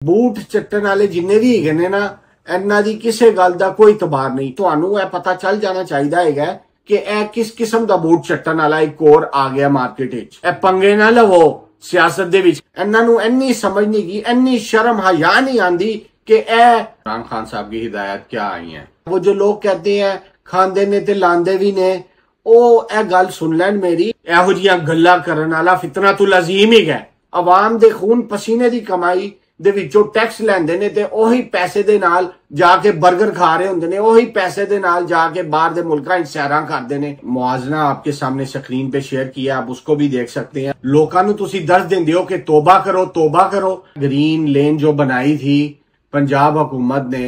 Boot ਚੱਟਣ ਵਾਲੇ ਜਿੰਨੇ ਵੀ ਹੈਗੇ ਨੇ ਨਾ, ਇਹਨਾਂ ਦੀ ਕਿਸੇ ਗੱਲ ਦਾ ਕੋਈ ਇਤਬਾਰ ਨਹੀਂ। ਤੁਹਾਨੂੰ ਇਹ ਪਤਾ ਚੱਲ ਜਾਣਾ ਚਾਹੀਦਾ ਹੈਗਾ ਕਿ ਇਹ ਕਿਸ ਕਿਸਮ ਦਾ ਬੂਟ ਚੱਟਣ ਵਾਲਾ ਇੱਕ ਹੋਰ ਆ ਗਿਆ ਮਾਰਕੀਟ ਵਿੱਚ। ਇਹ ਪੰਗੇ ਨਾ ਲਵੋ ਸਿਆਸਤ ਦੇ ਵਿੱਚ। ਇਹਨਾਂ ਨੂੰ ਇੰਨੀ ਸਮਝ नहीं की, ਇੰਨੀ शर्म हया नहीं आती कि इमरान खान साहब की हिदायत क्या आई है। वो जो लोग कहते हैं खांदे ने ते लांदे भी ने, ਉਹ ਇਹ ਗੱਲ ਸੁਣ ਲੈਣ ਮੇਰੀ। ਇਹੋ ਜਿਹੀਆਂ ਗੱਲਾਂ ਕਰਨ ਵਾਲਾ ਫਿਤਨਤੁਲ ਅਜ਼ੀਮ ਹੀ ਹੈ। ਆਵਾਮ ਦੇ ਖੂਨ ਪਸੀਨੇ ਦੀ ਕਮਾਈ ਦੇ ਵਿੱਚੋਂ ਟੈਕਸ ਲੈਂਦੇ ਨੇ ਤੇ ਉਹੀ ਪੈਸੇ ਦੇ ਨਾਲ ਜਾ ਕੇ 버ਗਰ ਖਾ ਰਹੇ ਹੁੰਦੇ ਨੇ, ਉਹੀ ਪੈਸੇ ਦੇ ਨਾਲ ਜਾ ਕੇ ਬਾਹਰ ਦੇ ਮੁਲਕਾਂ 'ਚ ਸੈਰਾਂ ਕਰਦੇ ਨੇ। ਮੁਆਜ਼ਨਾ आपके सामने स्क्रीन पे शेयर किया, आप उसको भी देख सकते हैं। ਲੋਕਾਂ ਨੂੰ ਤੁਸੀਂ ਦੱਸ ਦਿੰਦੇ ਹੋ ਕਿ तौबा करो तौबा करो। ग्रीन लेन जो बनाई थी पंजाब हुकूमत ने,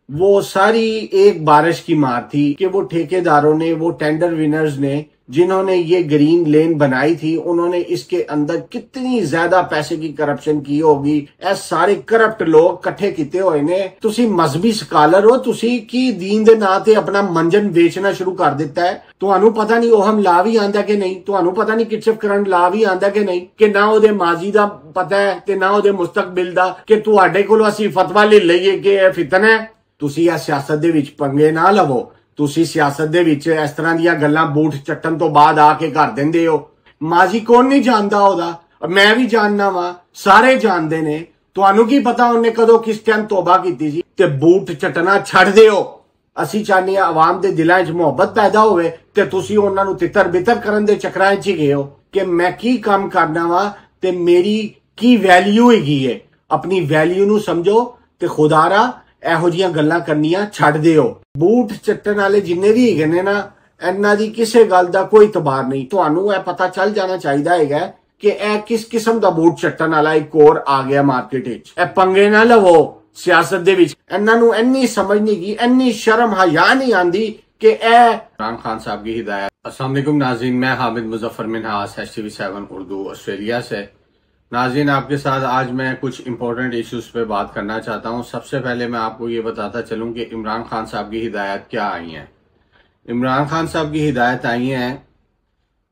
वो सारी एक बारिश की मार थी कि वो ठेकेदारों ने, वो टेंडर विनर्स ने जिन्होंने ये ग्रीन लेन बनाई थी, उन्होंने इसके अंदर कितनी ज्यादा पैसे की करप्शन की होगी। ए सारे करप्ट लोग कट्ठे किते हुए ने। तुसी मजहबी स्कॉलर हो, तुसी की दीन दे नां ते अपना मंजन बेचना शुरू कर दिता है। ਤੁਹਾਨੂੰ ਪਤਾ ਨਹੀਂ ਉਹ ਹਮ ਲਾ ਵੀ ਆਂਦਾ ਕਿ ਨਹੀਂ, ਤੁਹਾਨੂੰ ਪਤਾ ਨਹੀਂ ਕਿਚਫ ਕਰੰਟ ਲਾ ਵੀ ਆਂਦਾ ਕਿ ਨਹੀਂ, ਕਿ ਨਾ ਉਹਦੇ ਮਾਜੀ ਦਾ ਪਤਾ ਹੈ ਤੇ ਨਾ ਉਹਦੇ ਮੁਸਤਕਬਲ ਦਾ, ਕਿ ਤੁਹਾਡੇ ਕੋਲੋਂ ਅਸੀਂ ਫਤਵਾ ਲੈ ਲਈਏ ਕਿ ਇਹ ਫਿਤਨਾ ਹੈ। ਤੁਸੀਂ ਇਹ ਸਿਆਸਤ ਦੇ ਵਿੱਚ ਪੰਗੇ ਨਾ ਲਵੋ। ਤੁਸੀਂ ਸਿਆਸਤ ਦੇ ਵਿੱਚ ਇਸ ਤਰ੍ਹਾਂ ਦੀਆਂ ਗੱਲਾਂ ਬੂਟ ਚੱਟਣ ਤੋਂ ਬਾਅਦ ਆ ਕੇ ਕਰ ਦਿੰਦੇ ਹੋ। ਮਾਜੀ ਕੌਣ ਨਹੀਂ ਜਾਣਦਾ ਉਹਦਾ, ਮੈਂ ਵੀ ਜਾਣਨਾ ਵਾ, ਸਾਰੇ ਜਾਣਦੇ ਨੇ। ਤੁਹਾਨੂੰ ਕੀ ਪਤਾ ਉਹਨੇ ਕਦੋਂ ਕਿਸ ਟਾਈਮ ਤੋਬਾ ਕੀਤੀ ਸੀ। ਤੇ ਬੂਟ ਚੱਟਣਾ ਛੱਡ ਦਿਓ। ਅਸੀਂ ਚਾਹੁੰਦੇ ਹਾਂ ਆਵਾਮ ਦੇ ਦਿਲਾਂ 'ਚ ਮੁਹੱਬਤ ਪੈਦਾ ਹੋਵੇ ਤੇ ਤੁਸੀਂ ਉਹਨਾਂ ਨੂੰ ਤਿੱਤਰ ਬਿੱਤਰ ਕਰਨ ਦੇ ਚੱਕਰਾਂ 'ਚ ਹੀ ਗਏ ਹੋ ਕਿ ਮੈਂ ਕੀ ਕੰਮ ਕਰਨਾ ਵਾ ਤੇ ਮੇਰੀ ਕੀ ਵੈਲਿਊ ਹੈਗੀ ਹੈ। ਆਪਣੀ ਵੈਲਿਊ ਨੂੰ ਸਮਝੋ ਤੇ ਖੁਦਾਰਾ ਇਹੋ ਜਿਹੀਆਂ ਗੱਲਾਂ ਕਰਨੀਆਂ ਛੱਡ ਦਿਓ। ਬੂਟ ਚੱਟਣ ਵਾਲੇ ਜਿੰਨੇ ਵੀ ਹੈਗੇ ਨੇ ਨਾ, ਇਹਨਾਂ ਦੀ ਕਿਸੇ ਗੱਲ ਦਾ ਕੋਈ ਇਤਬਾਰ ਨਹੀਂ। ਤੁਹਾਨੂੰ ਇਹ ਪਤਾ ਚੱਲ ਜਾਣਾ ਚਾਹੀਦਾ ਹੈਗਾ ਕਿ ਇਹ ਕਿਸ ਕਿਸਮ ਦਾ ਬੂਟ ਚੱਟਣ ਵਾਲਾ ਇੱਕ ਹੋਰ ਆ ਗਿਆ ਮਾਰਕੀਟ ਵਿੱਚ। ਇਹ ਪੰਗੇ ਨਾ ਲਵੋ ਸਿਆਸਤ ਦੇ ਵਿੱਚ। ਇਹਨਾਂ ਨੂੰ ਇੰਨੀ ਸਮਝ नहीं की, ਇੰਨੀ शर्म हया नहीं आती कि इमरान खान साहब की हिदायत। अस्सलाम वालेकुम नाज़रीन, मैं हामिद मुजफ्फर मिन्हास HTV7 उर्दू ऑस्ट्रेलिया से। नाज़रीन, आपके साथ आज मैं कुछ इंपॉर्टेंट इश्यूज पे बात करना चाहता हूँ। सबसे पहले मैं आपको ये बताता चलूँ कि इमरान खान साहब की हिदायत क्या आई हैं। इमरान खान साहब की हिदायत आई हैं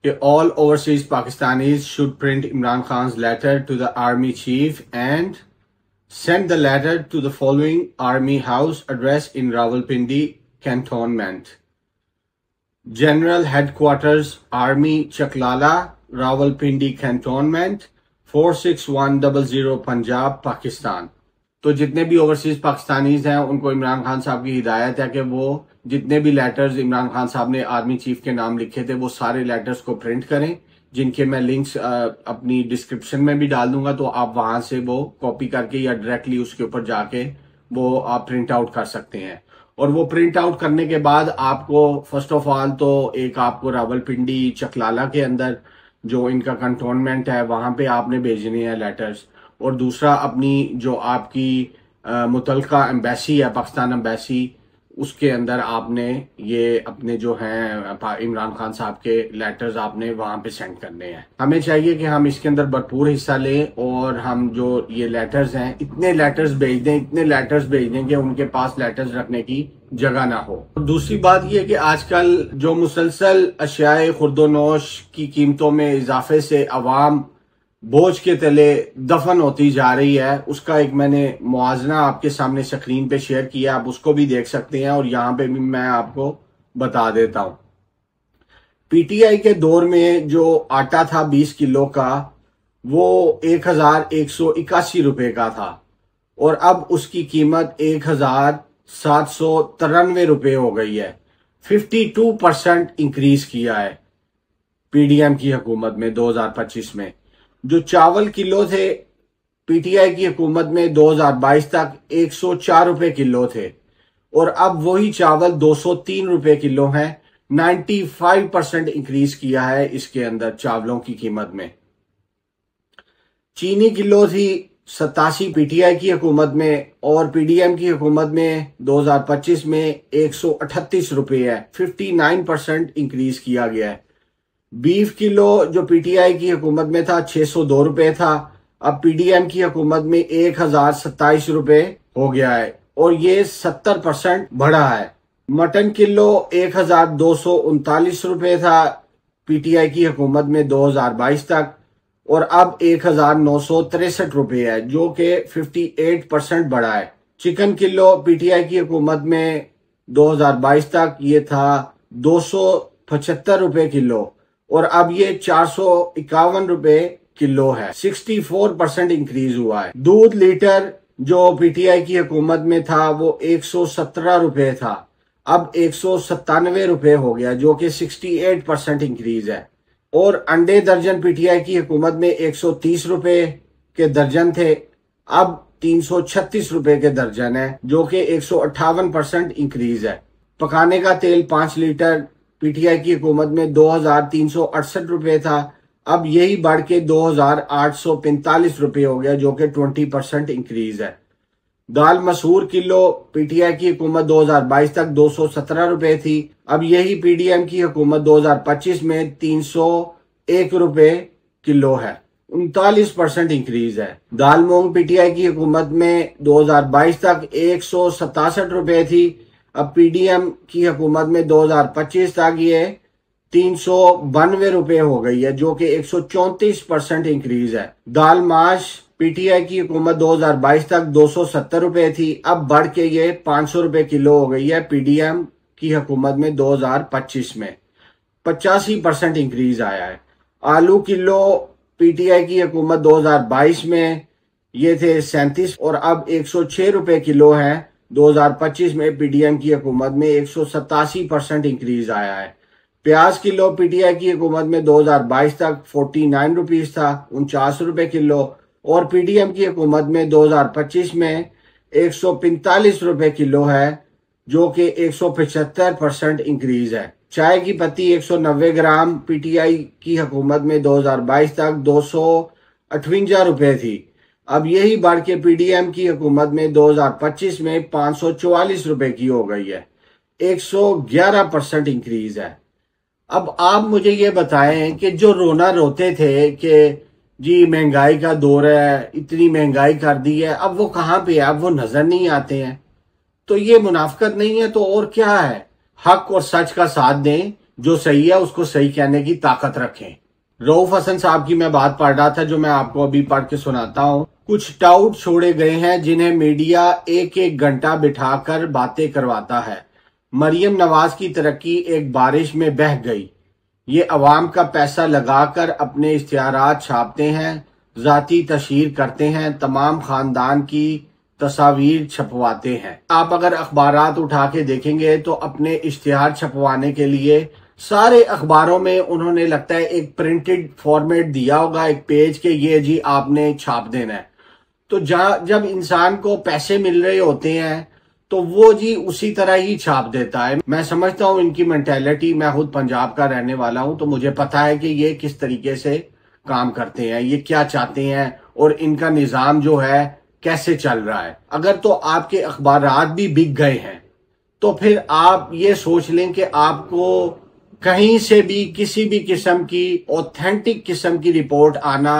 कि all overseas Pakistanis should print Imran Khan letter to the army chief and send the letter to the following army house address in Rawalpindi cantonment: General Headquarters Army Chaklala, Rawalpindi cantonment, 46100 Punjab, Pakistan। तो जितने भी ओवरसीज पाकिस्तानीज हैं उनको इमरान खान साहब की हिदायत है कि वो जितने भी लेटर्स इमरान खान साहब ने आर्मी चीफ के नाम लिखे थे वो सारे लेटर्स को प्रिंट करें, जिनके मैं लिंक्स अपनी डिस्क्रिप्शन में भी डाल दूंगा। तो आप वहां से वो कॉपी करके या डायरेक्टली उसके ऊपर जाके वो आप प्रिंट आउट कर सकते हैं। और वो प्रिंट आउट करने के बाद आपको फर्स्ट ऑफ ऑल तो एक आपको रावलपिंडी चकलाला के अंदर जो इनका कंटोनमेंट है वहां पे आपने भेजने हैं लेटर्स। और दूसरा अपनी जो आपकी मुतलका एम्बेसी है, पाकिस्तान एम्बेसी, उसके अंदर आपने ये अपने जो हैं इमरान खान साहब के लेटर्स आपने वहां पे सेंड करने हैं। हमें चाहिए कि हम इसके अंदर भरपूर हिस्सा लें और हम जो ये लेटर्स हैं इतने लेटर्स भेज दें, इतने लेटर्स भेज दें कि उनके पास लेटर्स रखने की जगह ना हो। दूसरी बात ये कि आजकल जो मुसलसल अशियाए खुर्दोनोश की कीमतों में इजाफे से अवाम बोझ के तले दफन होती जा रही है, उसका एक मैंने मुआवजा आपके सामने स्क्रीन पे शेयर किया, आप उसको भी देख सकते हैं। और यहाँ पे भी मैं आपको बता देता हूँ। पीटीआई के दौर में जो आटा था 20 किलो का, वो 1181 रुपए का था और अब उसकी कीमत 1793 रुपए हो गई है। 52% इंक्रीज किया है पीडीएम की हुकूमत में 2025 में। जो चावल किलो थे पीटीआई की हुकूमत में 2022 तक 104 रुपए किलो थे और अब वही चावल 203 रुपए किलो है। 95% इंक्रीज किया है इसके अंदर चावलों की कीमत में। चीनी किलो थी 87 पीटीआई की हुकूमत में और पीडीएम की हुकूमत में 2025 में 138 रुपए है। 59% इंक्रीज किया गया है। बीफ किलो जो पीटीआई की हुकूमत में था 602 रुपए था, अब पीडीएम की हुकूमत में 1027 रुपए हो गया है और ये 70% बढ़ा है। मटन किलो 1239 रुपए था पीटीआई की हुकूमत में 2022 तक और अब 1963 रुपये है, जो कि 58% बढ़ा है। चिकन किलो पीटीआई की हुकूमत में 2022 तक ये था 275 रुपये किलो और अब ये 451 रुपये किलो है। 64% इंक्रीज हुआ है। दूध लीटर जो पीटीआई की हुकूमत में था वो 117 रुपये था, अब 197 रुपये हो गया, जो कि 68% इंक्रीज है। और अंडे दर्जन पीटीआई की हुकूमत में 130 रुपये के दर्जन थे, अब 336 रुपये के दर्जन है, जो कि 158% इंक्रीज है। पकाने का तेल 5 लीटर पीटीआई की हुकूमत में 2368 रुपये था, अब यही बढ़ के 2845 रुपये हो गया, जो कि 20% इंक्रीज है। दाल मसूर किलो पीटीआई की हुकूमत 2022 तक 217 रुपये थी, अब यही पीडीएम की हुकूमत 2025 में 301 रुपये किलो है, 39% इंक्रीज है। दाल मूंग पीटीआई की हुकूमत में 2022 तक 167 रुपये थी, अब पीडीएम की हुकूमत में 2025 तक ये 392 रुपये हो गई है, जो कि 134% इंक्रीज है। दाल माश पीटीआई की हुकूमत 2022 तक 270 रुपये थी, अब बढ़ के ये 500 रुपये किलो हो गई है पीडीएम की हुकूमत में 2025 में, 85% इंक्रीज आया है। आलू किलो पीटीआई की हुकूमत 2022 में ये थे 37 और अब 106 रुपये किलो है 2025 में पीडीएम की हुकूमत में, 187% इंक्रीज आया है। प्याज किलो पीटीआई की हुकूमत में 2022 तक 49 रुपीज था, 49 रुपये किलो, और पीडीएम की हुकूमत में 2025 में 145 रुपये किलो है, जो कि 175% इंक्रीज है। चाय की पत्ती 190 ग्राम पीटीआई की हुकूमत में 2022 तक 258 रुपये थी, अब यही बढ़ के पीडीएम की हुकूमत में 2025 में 544 रुपये की हो गई है, 111% इंक्रीज है। अब आप मुझे ये बताएं कि जो रोना रोते थे कि जी महंगाई का दौर है, इतनी महंगाई कर दी है, अब वो कहाँ पे है, अब वो नजर नहीं आते हैं, तो ये मुनाफिकत नहीं है तो और क्या है। हक और सच का साथ दें, जो सही है उसको सही कहने की ताकत रखें। रऊफ हसन साहब की मैं बात पढ़ रहा था, जो मैं आपको अभी पढ़ के सुनाता हूँ। कुछ टाउट छोड़े गए हैं जिन्हें मीडिया एक एक घंटा बिठाकर बातें करवाता है। मरियम नवाज की तरक्की एक बारिश में बह गई। ये अवाम का पैसा लगाकर अपने इश्तिहारात छापते हैं, जाती तशहीर करते हैं, तमाम खानदान की तस्वीर छपवाते हैं। आप अगर अखबारात उठा के देखेंगे तो अपने इश्तिहार छपवाने के लिए सारे अखबारों में उन्होंने लगता है एक प्रिंटेड फॉर्मेट दिया होगा, एक पेज के ये जी आपने छाप देना है। तो जब इंसान को पैसे मिल रहे होते हैं तो वो जी उसी तरह ही छाप देता है। मैं समझता हूँ इनकी मेंटेलिटी, मैं खुद पंजाब का रहने वाला हूँ तो मुझे पता है कि ये किस तरीके से काम करते हैं, ये क्या चाहते हैं और इनका निजाम जो है कैसे चल रहा है। अगर तो आपके अखबारात भी बिक गए हैं तो फिर आप ये सोच लें कि आपको कहीं से भी किसी भी किस्म की ऑथेंटिक किस्म की रिपोर्ट आना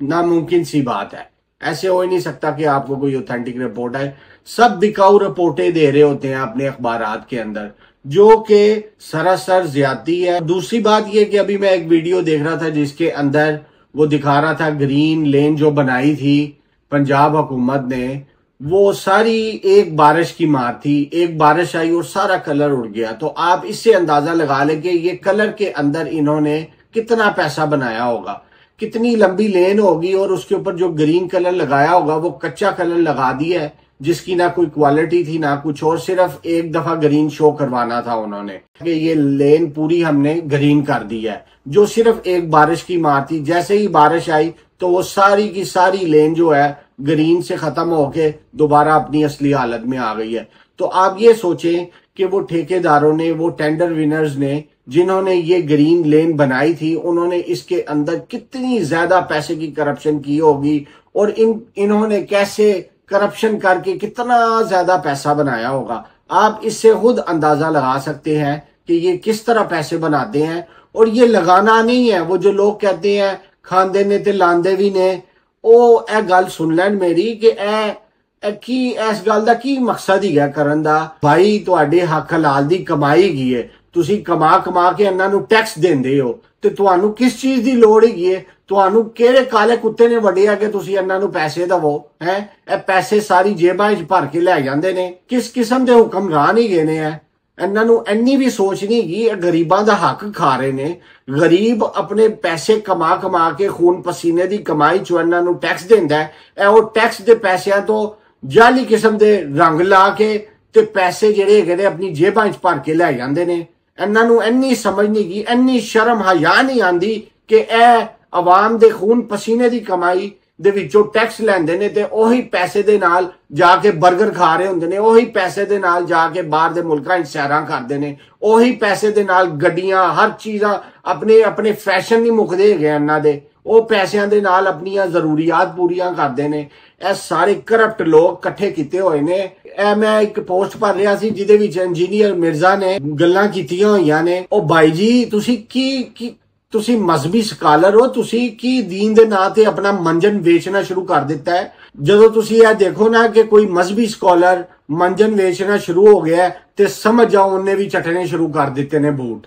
नामुमकिन सी बात है। ऐसे हो ही नहीं सकता कि आपको कोई ऑथेंटिक रिपोर्ट है। सब बिकाऊ रिपोर्टें दे रहे होते हैं अपने अखबारात के अंदर, जो कि सरासर ज्यादती है। दूसरी बात यह कि अभी मैं एक वीडियो देख रहा था जिसके अंदर वो दिखा रहा था ग्रीन लेन जो बनाई थी पंजाब हुकूमत ने, वो सारी एक बारिश की मार थी। एक बारिश आई और सारा कलर उड़ गया। तो आप इससे अंदाजा लगा लें कि ये कलर के अंदर इन्होंने कितना पैसा बनाया होगा, कितनी लंबी लेन होगी, और उसके ऊपर जो ग्रीन कलर लगाया होगा वो कच्चा कलर लगा दिया है जिसकी ना कोई क्वालिटी थी ना कुछ, और सिर्फ एक दफा ग्रीन शो करवाना था उन्होंने कि ये लेन पूरी हमने ग्रीन कर दी है, जो सिर्फ एक बारिश की मार थी। जैसे ही बारिश आई तो वो सारी की सारी लेन जो है ग्रीन से खत्म होके दोबारा अपनी असली हालत में आ गई है। तो आप ये सोचें कि वो ठेकेदारों ने, वो टेंडर विनर्स ने जिन्होंने ये ग्रीन लेन बनाई थी, उन्होंने इसके अंदर कितनी ज्यादा पैसे की करप्शन की होगी और इन्होंने कैसे करप्शन करके कितना ज्यादा पैसा बनाया होगा। आप इससे खुद अंदाजा लगा सकते हैं कि ये किस तरह पैसे बनाते हैं। और ये लगाना नहीं है, वो जो लोग कहते हैं खांदे ने ते लांदे भी ने, ओ ए गल सुन लैन मेरी कि की इस गल दा की मकसद ही है करन दा। भाई तुहाडे हक हलाल दी कमाई की है, ਤੁਸੀਂ ਕਮਾ ਕਮਾ ਕੇ ਇਹਨਾਂ ਨੂੰ ਟੈਕਸ ਦਿੰਦੇ ਹੋ ਤੇ ਤੁਹਾਨੂੰ ਕਿਸ ਚੀਜ਼ ਦੀ ਲੋੜ ਹੈਗੀ ਹੈ? ਤੁਹਾਨੂੰ ਕਿਹੜੇ ਕਾਲੇ ਕੁੱਤੇ ਨੇ ਵੱਢਿਆ ਕਿ ਤੁਸੀਂ ਇਹਨਾਂ ਨੂੰ ਪੈਸੇ ਦਵੋ? ਹੈ ਇਹ ਪੈਸੇ ਸਾਰੀ ਜੇਬਾਂ 'ਚ ਭਰ ਕੇ ਲੈ ਜਾਂਦੇ ਨੇ। ਕਿਸ ਕਿਸਮ ਦੇ ਹੁਕਮਰਾਨ ਹੀ ਗਏ ਨੇ? ਇਹਨਾਂ ਨੂੰ ਇੰਨੀ ਵੀ ਸੋਚ ਨਹੀਂ ਹੈਗੀ। ਇਹ ਗਰੀਬਾਂ ਦਾ ਹੱਕ ਖਾ ਰਹੇ ਨੇ। ਗਰੀਬ ਆਪਣੇ ਪੈਸੇ ਕਮਾ ਕਮਾ ਕੇ ਖੂਨ ਪਸੀਨੇ ਦੀ ਕਮਾਈ ਚੋਂ ਇਹਨਾਂ ਨੂੰ ਟੈਕਸ ਦਿੰਦਾ ਹੈ। ਇਹ ਉਹ ਟੈਕਸ ਦੇ ਪੈਸਿਆਂ ਤੋਂ ਜਾਲੀ ਕਿਸਮ ਦੇ ਰੰਗ ਲਾ ਕੇ ਤੇ ਪੈਸੇ ਜਿਹੜੇ ਹੈਗੇ ਨੇ ਆਪਣੀ ਜੇਬਾਂ 'ਚ ਭਰ ਕੇ ਲੈ ਜਾਂਦੇ ਨੇ। ਇਹਨਾਂ ਨੂੰ ਇੰਨੀ ਸਮਝ ਨਹੀਂ ਗਈ, ਇੰਨੀ ਸ਼ਰਮ ਹਯਾ ਨਹੀਂ ਆਂਦੀ ਕਿ ਇਹ ਆਵਾਮ ਦੇ ਖੂਨ ਪਸੀਨੇ ਦੀ ਕਮਾਈ ਦੇ ਵਿੱਚੋਂ ਟੈਕਸ ਲੈਂਦੇ ਨੇ ਤੇ ਉਹੀ ਪੈਸੇ ਦੇ ਨਾਲ ਜਾ ਕੇ 버ਗਰ ਖਾ ਰਹੇ ਹੁੰਦੇ ਨੇ। ਉਹੀ ਪੈਸੇ ਦੇ ਨਾਲ ਜਾ ਕੇ ਬਾਹਰ ਦੇ ਮੁਲਕਾਂ 'ਚ ਸੈਰਾਂ ਕਰਦੇ ਨੇ। ਉਹੀ ਪੈਸੇ ਦੇ ਨਾਲ ਗੱਡੀਆਂ, ਹਰ ਚੀਜ਼ਾਂ, ਆਪਣੇ ਫੈਸ਼ਨ ਨਹੀਂ ਮੁੱਕਦੇ ਹੈਗੇ ਇਹਨਾਂ ਦੇ। ਉਹ ਪੈਸਿਆਂ ਦੇ ਨਾਲ ਆਪਣੀਆਂ ਜ਼ਰੂਰੀਆਤ ਪੂਰੀਆਂ ਕਰਦੇ ਨੇ। ਇਹ ਸਾਰੇ ਕਰਪਟ ਲੋਕ ਇਕੱਠੇ ਕੀਤੇ ਹੋਏ ਨੇ। ਇਹ ਮੈਂ ਇੱਕ ਪੋਸਟ ਪੜ੍ਹ ਰਿਹਾ ਸੀ ਜਿਹਦੇ ਵਿੱਚ ਇੰਜੀਨੀਅਰ ਮਿਰਜ਼ਾ ਨੇ ਗੱਲਾਂ ਕੀਤੀਆਂ ਹੋਈਆਂ ਨੇ। ਉਹ ਬਾਈ ਜੀ ਤੁਸੀਂ ਮਜ਼ਹਬੀ ਸਕਾਲਰ ਹੋ, ਤੁਸੀਂ ਕੀ ਦੀਨ ਦੇ ਨਾਂ ਤੇ ਆਪਣਾ ਮੰਜਨ ਵੇਚਣਾ ਸ਼ੁਰੂ ਕਰ ਦਿੱਤਾ ਹੈ? ਜਦੋਂ ਤੁਸੀਂ ਇਹ ਦੇਖੋ ਨਾ ਕਿ ਕੋਈ ਮਜ਼ਹਬੀ ਸਕਾਲਰ ਮੰਜਨ ਵੇਚਣਾ ਸ਼ੁਰੂ ਹੋ ਗਿਆ ਤੇ ਸਮਝ ਜਾਓ ਉਹਨੇ ਵੀ ਚਟਣੇ ਸ਼ੁਰੂ ਕਰ ਦਿੱਤੇ ਨੇ ਬੂਟ।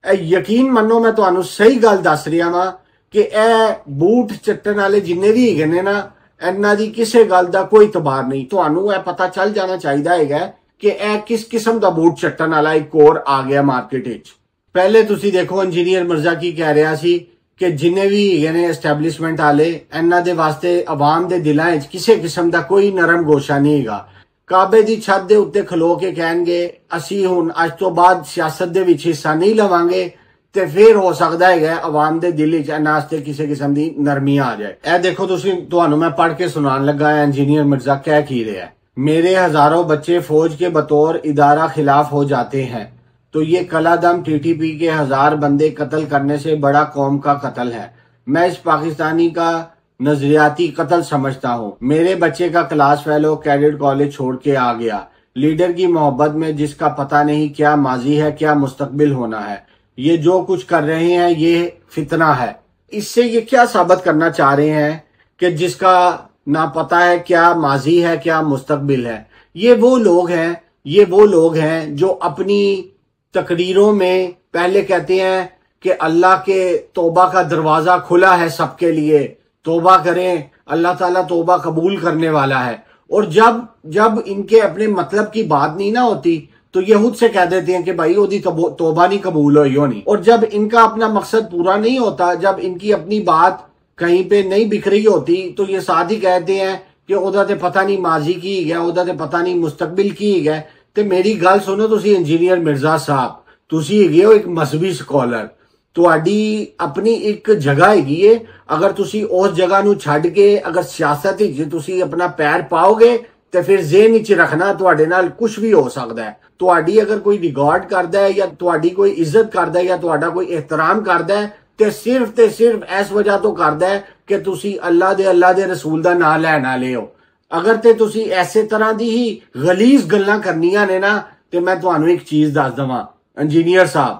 ਇਹ ਯਕੀਨ ਮੰਨੋ, ਮੈਂ ਤੁਹਾਨੂੰ ਸਹੀ ਗੱਲ ਦੱਸ ਰਿਹਾ ਵਾਂ ਕਿ ਇਹ ਬੂਟ ਚੱਟਣ ਵਾਲੇ ਜਿੰਨੇ ਵੀ ਹੈਗੇ ਨੇ ਨਾ, ਇਹਨਾਂ ਦੀ ਕਿਸੇ ਗੱਲ ਦਾ ਕੋਈ ਇਤਬਾਰ ਨਹੀਂ। ਤੁਹਾਨੂੰ ਇਹ ਪਤਾ ਚੱਲ ਜਾਣਾ ਚਾਹੀਦਾ ਹੈਗਾ ਕਿ ਇਹ ਕਿਸ ਕਿਸਮ ਦਾ ਬੂਟ ਚੱਟਣ ਵਾਲਾ ਇੱਕ ਹੋਰ ਆ ਗਿਆ ਮਾਰਕੀਟ ਵਿੱਚ। ਪਹਿਲੇ ਤੁਸੀਂ ਦੇਖੋ ਇੰਜੀਨੀਅਰ ਮਿਰਜ਼ਾ ਕੀ ਕਹਿ ਰਿਹਾ ਸੀ ਕਿ ਜਿੰਨੇ ਵੀ ਹੈਗੇ ਨੇ ਐਸਟੈਬਲਿਸ਼ਮੈਂਟ ਵਾਲੇ, ਇਹਨਾਂ ਦੇ ਵਾਸਤੇ ਆਵਾਮ ਦੇ ਦਿਲਾਂ ਵਿੱਚ ਕਿਸੇ ਕਿਸਮ ਦਾ ਕੋਈ ਨਰਮ ਗੋਸ਼ਾ ਨਹੀਂ ਹੈਗਾ। ਕਾਬੇ ਦੀ ਛੱਤ ਦੇ ਉੱਤੇ ਖਲੋ ਕੇ ਕਹਿਣਗੇ ਅਸੀਂ ਹੁਣ ਅੱਜ ਤੋਂ ਬਾਅਦ ਸਿਆਸਤ ਦੇ ਵਿੱਚ ਹਿੱਸਾ ਨਹੀਂ ਲਵਾਂਗੇ ਤੇ ਫਿਰ ਹੋ ਸਕਦਾ ਹੈਗਾ ਆਵਾਮ ਦੇ ਦਿਲ ਵਿੱਚ ਇਹਨਾਂ ਵਾਸਤੇ ਕਿਸੇ ਕਿਸਮ ਦੀ ਨਰਮੀ ਆ ਜਾਏ। ਇਹ ਦੇਖੋ ਤੁਹਾਨੂੰ ਮੈਂ ਪੜ੍ਹ ਕੇ ਸੁਣਾਉਣ ਲੱਗਾ ਹੈ इंजीनियर मिर्जा कह की रहा है। मेरे हजारों बच्चे फौज के बतौर इदारा खिलाफ हो जाते हैं तो ये कलादम टीटीपी के 1000 बंदे कत्ल करने से बड़ा कौम का कत्ल है। मैं इस पाकिस्तानी का नजरियाती कत्ल समझता हूँ। मेरे बच्चे का क्लास फेलो कैडेट कॉलेज छोड़ के आ गया। लीडर की मोहब्बत में जिसका पता नहीं क्या माजी है क्या मुस्तकबिल होना है। ये जो कुछ कर रहे हैं ये फितना है। इससे ये क्या साबित करना चाह रहे हैं कि जिसका ना पता है क्या माजी है क्या मुस्तकबिल है। ये वो लोग हैं जो अपनी तकरीरों में पहले कहते हैं कि अल्लाह के तौबा का दरवाजा खुला है सबके लिए, तौबा करें, अल्लाह ताला तौबा कबूल करने वाला है। और जब इनके अपने मतलब की बात नहीं ना होती तो ये खुद से कह देते हैं कि भाई ओदी तौबा नहीं कबूल होई। और जब इनका अपना मकसद पूरा नहीं होता, जब इनकी अपनी बात कहीं पे नहीं बिक रही होती तो ये साथ ही कहते हैं कि ओदा ते पता नहीं माजी की है, ओदा ते पता नहीं मुस्तकबिल की है। ਤੇ ਮੇਰੀ ਗੱਲ ਸੁਣੋ, ਤੁਸੀਂ ਇੰਜੀਨੀਅਰ ਮਿਰਜ਼ਾ ਸਾਹਿਬ, ਤੁਸੀਂ ਹੈਗੇ ਹੋ ਇੱਕ ਮਜ਼ਹਬੀ ਸਕਾਲਰ। ਤੁਹਾਡੀ ਆਪਣੀ ਇੱਕ ਜਗ੍ਹਾ ਹੈਗੀ ਏ। ਅਗਰ ਤੁਸੀਂ ਉਸ ਜਗ੍ਹਾ ਨੂੰ ਛੱਡ ਕੇ ਅਗਰ ਸਿਆਸਤ ਵਿੱਚ ਤੁਸੀਂ ਆਪਣਾ ਪੈਰ ਪਾਓਗੇ ਤੇ ਫਿਰ ਜ਼ਿਹਨ ਵਿੱਚ ਰੱਖਣਾ ਤੁਹਾਡੇ ਨਾਲ ਕੁਝ ਵੀ ਹੋ ਸਕਦਾ ਹੈ। ਤੁਹਾਡੀ ਅਗਰ ਕੋਈ ਰਿਗਾਰਡ ਕਰਦਾ ਹੈ ਜਾਂ ਤੁਹਾਡੀ ਕੋਈ ਇੱਜ਼ਤ ਕਰਦਾ ਹੈ ਜਾਂ ਤੁਹਾਡਾ ਕੋਈ ਇਹਤਰਾਮ ਕਰਦਾ ਹੈ ਤੇ ਸਿਰਫ ਇਸ ਵਜ੍ਹਾ ਤੋਂ ਕਰਦਾ ਹੈ ਕਿ ਤੁਸੀਂ ਅੱਲਾ ਦੇ ਰਸੂਲ ਦਾ ਨਾਮ ਲੈਣ ਵਾਲੇ ਹੋ। अगर ते तुसी ऐसे तरह दी ही गलीज गल्लां करनियां ने ना ते मैं तुहानू एक चीज दस दवां इंजीनियर साहब,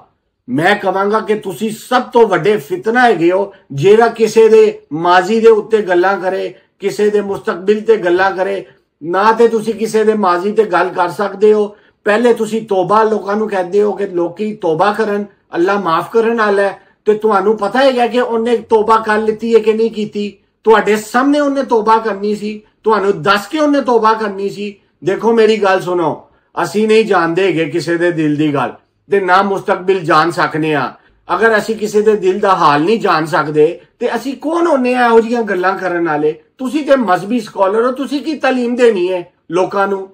मैं कहांगा कि तुसी सब तो वड्डे फितना हैगे हो जेड़ा किसे दे माजी दे उत्ते गल्लां करे, किसे दे मुस्तकबिल ते गल्लां करे। ना ते तुसी किसे दे माजी ते गल कर सकदे हो। पहले तुसी तौबा लोकां नू कहदे हो कि लोकी तौबा करन, अल्लाह माफ करन वाला है। ते तुहानू पता हैगा कि उन्हें तौबा कर लिती है कि नहीं कीती? तुहाडे सामने उन्हें तौबा करनी सी, ਤੁਹਾਨੂੰ ਦੱਸ ਕੇ ਉਹਨੇ ਤੋਬਾ ਕਰਨੀ ਸੀ। ਦੇਖੋ ਮੇਰੀ ਗੱਲ ਸੁਣੋ, ਅਸੀਂ ਨਹੀਂ ਜਾਣਦੇ ਹੈਗੇ ਕਿਸੇ ਦੇ ਦਿਲ ਦੀ ਗੱਲ ਤੇ ਨਾ ਮੁਸਤਕਬਲ ਜਾਣ ਸਕਨੇ ਆ। ਅਗਰ ਅਸੀਂ ਕਿਸੇ ਦੇ ਦਿਲ ਦਾ ਹਾਲ ਨਹੀਂ ਜਾਣ ਸਕਦੇ ਤੇ ਅਸੀਂ ਕੌਣ ਹੁੰਨੇ ਆ ਇਹੋ ਜਿਹੀਆਂ ਗੱਲਾਂ ਕਰਨ ਵਾਲੇ? ਤੁਸੀਂ ਤੇ ਮਜ਼ਹਬੀ ਸਕਾਲਰ ਹੋ, ਤੁਸੀਂ ਕੀ ਤਾਲੀਮ ਦੇਣੀ ਹੈ ਲੋਕਾਂ ਨੂੰ?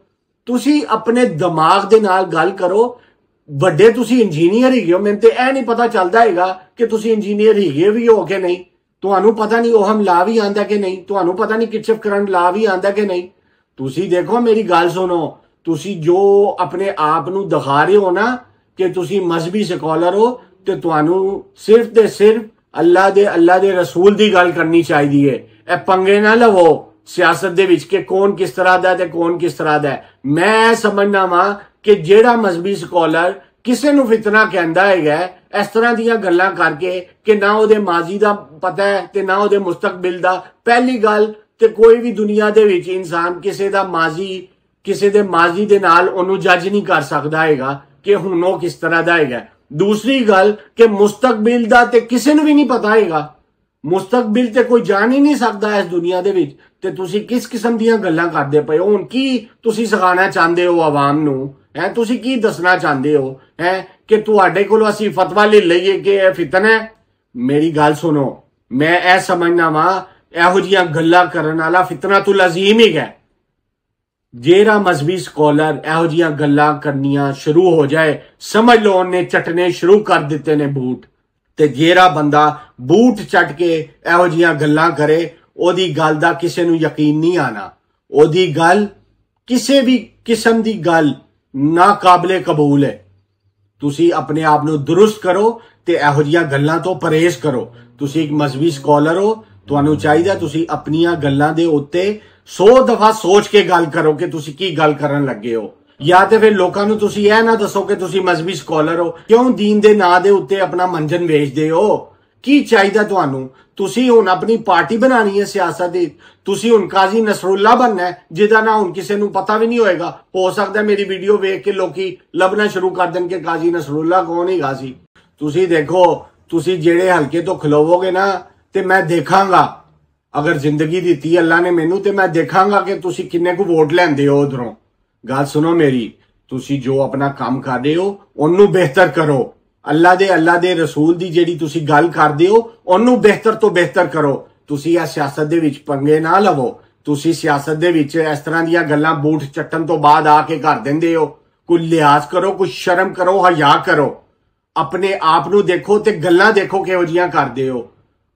ਤੁਸੀਂ ਆਪਣੇ ਦਿਮਾਗ ਦੇ ਨਾਲ ਗੱਲ ਕਰੋ। ਵੱਡੇ ਤੁਸੀਂ ਇੰਜੀਨੀਅਰ ਹੀ ਹੋ, ਮੈਨੂੰ ਤੇ ਇਹ ਨਹੀਂ ਪਤਾ ਚੱਲਦਾ ਹੈਗਾ ਕਿ ਤੁਸੀਂ ਇੰਜੀਨੀਅਰ ਹੀ ਵੀ ਹੋ ਕਿ ਨਹੀਂ। ਤੁਹਾਨੂੰ ਪਤਾ ਨਹੀਂ ओहम ਲਾ ਵੀ ਆਂਦਾ ਕਿ ਨਹੀਂ, ਤੁਹਾਨੂੰ ਪਤਾ ਨਹੀਂ ਕਿਰਚਫ ਕਰੰਟ ਲਾ ਵੀ ਆਂਦਾ ਕਿ ਨਹੀਂ। ਤੁਸੀਂ ਦੇਖੋ ਮੇਰੀ ਗੱਲ ਸੁਣੋ, ਤੁਸੀਂ ਜੋ ਆਪਣੇ ਆਪ ਨੂੰ ਦਿਖਾ ਰਹੇ ਹੋ ਨਾ ਕਿ ਤੁਸੀਂ ਮਜ਼ਹਬੀ ਸਕਾਲਰ ਹੋ ਤੇ ਤੁਹਾਨੂੰ ਸਿਰਫ ਤੇ ਸਿਰਫ ਅੱਲਾ ਦੇ ਰਸੂਲ ਦੀ ਗੱਲ ਕਰਨੀ ਚਾਹੀਦੀ ਹੈ। ਇਹ ਪੰਗੇ ਨਾ ਲਵੋ ਸਿਆਸਤ ਦੇ ਵਿੱਚ ਕਿ ਕੌਣ ਕਿਸ ਤਰ੍ਹਾਂ ਦਾ ਤੇ ਕੌਣ ਕਿਸ ਤਰ੍ਹਾਂ ਦਾ। ਮੈਂ ਸਮਝਦਾ ਵਾਂ ਕਿ ਜਿਹੜਾ ਮਜ਼ਹਬੀ ਸਕਾਲਰ ਕਿਸੇ ਨੂੰ ਫਿਤਨਾ ਕਹਿੰਦਾ ਹੈਗਾ ਇਸ ਤਰ੍ਹਾਂ ਦੀਆਂ ਗੱਲਾਂ ਕਰਕੇ ਕਿ ਨਾ ਉਹਦੇ ਮਾਜ਼ੀ ਦਾ ਪਤਾ ਹੈ ਤੇ ਨਾ ਉਹਦੇ ਮੁਸਤਕਬਲ ਦਾ। ਪਹਿਲੀ ਗੱਲ ਤੇ ਕੋਈ ਵੀ ਦੁਨੀਆ ਦੇ ਵਿੱਚ ਇਨਸਾਨ ਕਿਸੇ ਦੇ ਮਾਜ਼ੀ ਦੇ ਨਾਲ ਉਹਨੂੰ ਜੱਜ ਨਹੀਂ ਕਰ ਸਕਦਾ ਹੈਗਾ। ਕਿ ਹੁਣ ਉਹ ਕਿਸ ਤਰ੍ਹਾਂ ਦਾ ਹੈਗਾ। ਦੂਸਰੀ ਗੱਲ ਕਿ ਮੁਸਤਕबिल ਦਾ ਤੇ ਕਿਸੇ ਨੂੰ ਵੀ ਨਹੀਂ ਪਤਾ ਹੈਗਾ। ਮੁਸਤਕबिल ਤੇ ਕੋਈ ਜਾਣ ਹੀ ਨਹੀਂ ਸਕਦਾ ਇਸ ਦੁਨੀਆ ਦੇ ਵਿੱਚ, ਤੇ ਤੁਸੀਂ ਕਿਸ ਕਿਸਮ ਦੀਆਂ ਗੱਲਾਂ ਕਰਦੇ ਪਏ ਹੋ। ਹੁਣ ਕੀ ਤੁਸੀਂ ਸਿਖਾਉਣਾ ਚਾਹੁੰਦੇ ਹੋ ਆਵਾਮ ਨੂੰ? ਹੈ ਤੁਸੀਂ ਕੀ ਦੱਸਣਾ ਚਾਹੁੰਦੇ ਹੋ? ਹੈ ਕਿ ਤੁਹਾਡੇ ਕੋਲ ਅਸੀਂ ਫਤਵਾ ਲੈ ਲਈਏ ਕਿ ਇਹ ਫਿਤਨਾ ਹੈ? ਮੇਰੀ ਗੱਲ ਸੁਣੋ, ਮੈਂ ਇਹ ਸਮਝਣਾ ਵਾ ਇਹੋ ਜਿਹੀਆਂ ਗੱਲਾਂ ਕਰਨ ਵਾਲਾ ਫਿਤਨਾਤੁਲ ਅਜ਼ੀਮ ਹੀ ਹੈ। ਜਿਹੜਾ ਮਜ਼ਹਬੀ ਸਕੋਲਰ ਇਹੋ ਜਿਹੀਆਂ ਗੱਲਾਂ ਕਰਨੀਆਂ ਸ਼ੁਰੂ ਹੋ ਜਾਏ, ਸਮਝ ਲਓ ਉਹਨੇ ਚਟਨੇ ਸ਼ੁਰੂ ਕਰ ਦਿੱਤੇ ਨੇ ਬੂਟ। ਤੇ ਜਿਹੜਾ ਬੰਦਾ ਬੂਟ ਚੱਟ ਕੇ ਇਹੋ ਜਿਹੀਆਂ ਗੱਲਾਂ ਕਰੇ, ਉਹਦੀ ਗੱਲ ਦਾ ਕਿਸੇ ਨੂੰ ਯਕੀਨ ਨਹੀਂ ਆਣਾ। ਉਹਦੀ ਗੱਲ ਕਿਸੇ ਵੀ ਕਿਸਮ ਦੀ ਗੱਲ ਨਾ ਕਾਬਲੇ ਕਬੂਲ ਹੈ। ਤੁਸੀਂ ਆਪਣੇ ਆਪ ਨੂੰ ਦੁਰਸਤ ਕਰੋ ਤੇ ਇਹੋ ਜਿਹੀਆਂ ਗੱਲਾਂ ਤੋਂ ਪਰਹੇਜ਼ ਕਰੋ। ਤੁਸੀਂ ਇੱਕ ਮਜ਼ਹਬੀ ਸਕੋਲਰ ਹੋ, ਤੁਹਾਨੂੰ ਚਾਹੀਦਾ ਤੁਸੀਂ ਆਪਣੀਆਂ ਗੱਲਾਂ ਦੇ ਉੱਤੇ 100 ਦਫਾ ਸੋਚ ਕੇ ਗੱਲ ਕਰੋ ਕਿ ਤੁਸੀਂ ਕੀ ਗੱਲ ਕਰਨ ਲੱਗੇ ਹੋ। ਜਾਂ ਤੇ ਫਿਰ ਲੋਕਾਂ ਨੂੰ ਤੁਸੀਂ ਇਹ ਨਾ ਦੱਸੋ ਕਿ ਤੁਸੀਂ ਮਜ਼ਹਬੀ ਸਕੋਲਰ ਹੋ। ਕਿਉਂ ਦੀਨ ਦੇ ਨਾਂ ਦੇ ਉੱਤੇ ਆਪਣਾ ਮੰਜਨ ਵੇਚਦੇ ਹੋ? ਕੀ ਚਾਹੀਦਾ ਤੁਹਾਨੂੰ? ਤੁਸੀਂ ਹੁਣ ਆਪਣੀ ਪਾਰਟੀ ਬਣਾਣੀ ਹੈ ਸਿਆਸਤ ਦੀ। ਤੁਸੀਂ ਹੁਣ ਕਾਜ਼ੀ ਨਸਰੁੱਲਾ ਬਣਨਾ ਹੈ, ਜਿਹਦਾ ਨਾ ਹੁਣ ਕਿਸੇ ਨੂੰ ਪਤਾ ਵੀ ਨਹੀਂ ਹੋਏਗਾ। ਹੋ ਸਕਦਾ ਮੇਰੀ ਵੀਡੀਓ ਵੇਖ ਕੇ ਲੋਕੀ ਲੱਭਣਾ ਸ਼ੁਰੂ ਕਰ ਦੇਣ ਕਿ ਕਾਜ਼ੀ ਨਸਰੁੱਲਾ ਕੌਣ ਹੈਗਾ ਸੀ। ਤੁਸੀਂ ਦੇਖੋ, ਤੁਸੀਂ ਜਿਹੜੇ ਹਲਕੇ ਤੋਂ ਖਲੋਵੋਗੇ ਨਾ, ਤੇ ਮੈਂ ਦੇਖਾਂਗਾ, ਅਗਰ ਜ਼ਿੰਦਗੀ ਦਿੱਤੀ ਅੱਲਾ ਨੇ ਮੈਨੂੰ, ਤੇ ਮੈਂ ਦੇਖਾਂਗਾ ਕਿ ਤੁਸੀਂ ਕਿੰਨੇ ਕੁ ਵੋਟ ਲੈਂਦੇ ਹੋ ਉਧਰੋਂ। ਗੱਲ ਸੁਣੋ ਮੇਰੀ, ਤੁਸੀਂ ਜੋ ਆਪਣਾ ਕੰਮ ਕਰ ਰਹੇ ਹੋ ਉਹਨੂੰ ਬਿਹਤਰ ਕਰੋ। ਅੱਲਾ ਦੇ ਰਸੂਲ ਦੀ ਜਿਹੜੀ ਤੁਸੀਂ ਗੱਲ ਕਰਦੇ ਹੋ ਉਹਨੂੰ ਬਿਹਤਰ ਤੋਂ ਬਿਹਤਰ ਕਰੋ। ਤੁਸੀਂ ਇਹ ਸਿਆਸਤ ਦੇ ਵਿੱਚ ਪੰਗੇ ਨਾ ਲਵੋ। ਤੁਸੀਂ ਸਿਆਸਤ ਦੇ ਵਿੱਚ ਇਸ ਤਰ੍ਹਾਂ ਦੀਆਂ ਗੱਲਾਂ ਬੂਟ ਚੱਟਣ ਤੋਂ ਬਾਅਦ ਆ ਕੇ ਕਰ ਦਿੰਦੇ ਹੋ। ਕੋਈ ਲਿਹਾਜ਼ ਕਰੋ, ਕੋਈ ਸ਼ਰਮ ਕਰੋ, ਹਯਾ ਕਰੋ। ਆਪਣੇ ਆਪ ਨੂੰ ਦੇਖੋ ਤੇ ਗੱਲਾਂ ਦੇਖੋ ਕਿਹੋ ਜਿਹੀਆਂ ਕਰਦੇ ਹੋ।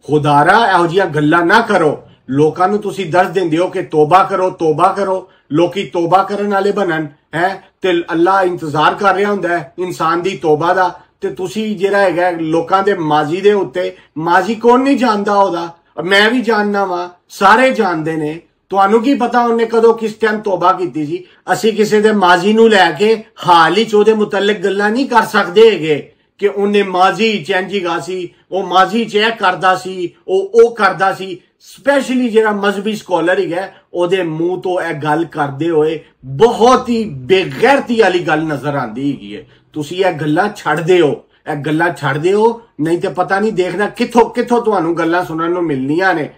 ਖੁਦਾਰਾ ਇਹੋ ਜਿਹੀਆਂ ਗੱਲਾਂ ਨਾ ਕਰੋ। ਲੋਕਾਂ ਨੂੰ ਤੁਸੀਂ ਦੱਸ ਦਿੰਦੇ ਹੋ ਕਿ ਤੋਬਾ ਕਰੋ, ਤੋਬਾ ਕਰੋ। ਲੋਕੀ ਤੋਬਾ ਕਰਨ ਵਾਲੇ ਬਣਨ ਹੈ ਤੇ ਅੱਲਾ ਇੰਤਜ਼ਾਰ ਕਰ ਰਿਹਾ ਹੁੰਦਾ ਹੈ ਇਨਸਾਨ ਦੀ ਤੋਬਾ ਦਾ। ਤੇ ਤੁਸੀਂ ਜਿਹੜਾ ਹੈਗਾ ਲੋਕਾਂ ਦੇ ਮਾਜ਼ੀ ਦੇ ਉੱਤੇ, ਮਾਜ਼ੀ ਕੌਣ ਨਹੀਂ ਜਾਣਦਾ ਉਹਦਾ? ਮੈਂ ਵੀ ਜਾਣਨਾ ਵਾ, ਸਾਰੇ ਜਾਣਦੇ ਨੇ। ਤੁਹਾਨੂੰ ਕੀ ਪਤਾ ਉਹਨੇ ਕਦੋਂ ਕਿਸ ਟਾਈਮ ਤੋਬਾ ਕੀਤੀ ਸੀ? ਅਸੀਂ ਕਿਸੇ ਦੇ ਮਾਜ਼ੀ ਨੂੰ ਲੈ ਕੇ ਹਾਲ ਹੀ ਚ ਉਹਦੇ ਮੁਤਲਕ ਗੱਲਾਂ ਨਹੀਂ ਕਰ ਸਕਦੇ ਹੈਗੇ ਕਿ ਉਹਨੇ ਮਾਜ਼ੀ ਚ ਇੰਜੀਗਾ ਸੀ, ਉਹ ਮਾਜ਼ੀ ਚ ਇਹ ਕਰਦਾ ਸੀ, ਉਹ ਕਰਦਾ ਸੀ। ਸਪੈਸ਼ਲੀ ਜਿਹੜਾ ਮਜ਼ਹਬੀ ਸਕੋਲਰ ਹੈਗਾ, ਉਹਦੇ ਮੂੰਹ ਤੋਂ ਇਹ ਗੱਲ ਕਰਦੇ ਹੋਏ ਬਹੁਤ ਹੀ ਬੇਗੈਰਤੀ ਵਾਲੀ ਗੱਲ ਨਜ਼ਰ ਆਉਂਦੀ ਹੈਗੀ ਹੈ। ਤੁਸੀਂ ਇਹ ਗੱਲਾਂ ਛੱਡਦੇ ਹੋ, ਇਹ ਗੱਲਾਂ ਛੱਡਦੇ ਹੋ, ਨਹੀਂ ਤੇ ਪਤਾ ਨਹੀਂ ਦੇਖਣਾ ਕਿੱਥੋਂ ਕਿੱਥੋਂ ਤੁਹਾਨੂੰ ਗੱਲਾਂ ਸੁਣਨ ਨੂੰ ਮਿਲਣੀਆਂ ਨੇ।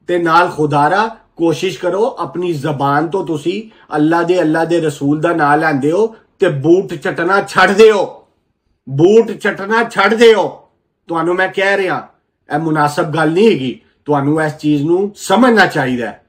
ਤੇ ਨਾਲ ਖੁਦਾਰਾ ਕੋਸ਼ਿਸ਼ ਕਰੋ ਆਪਣੀ ਜ਼ਬਾਨ ਤੋਂ ਤੁਸੀਂ ਅੱਲਾ ਦੇ ਰਸੂਲ ਦਾ ਨਾਂ ਲੈਂਦੇ ਹੋ ਤੇ ਬੂਟ ਚਟਣਾ ਛੱਡਦੇ ਹੋ। ਬੂਟ ਚਟਣਾ ਛੱਡਦੇ ਹੋ। ਤੁਹਾਨੂੰ ਮੈਂ ਕਹਿ ਰਿਹਾ, ਇਹ ਮੁਨਾਸਬ ਗੱਲ ਨਹੀਂ ਹੈਗੀ। ਤੁਹਾਨੂੰ ਇਸ ਚੀਜ਼ ਨੂੰ ਸਮਝਣਾ ਚਾਹੀਦਾ ਹੈ।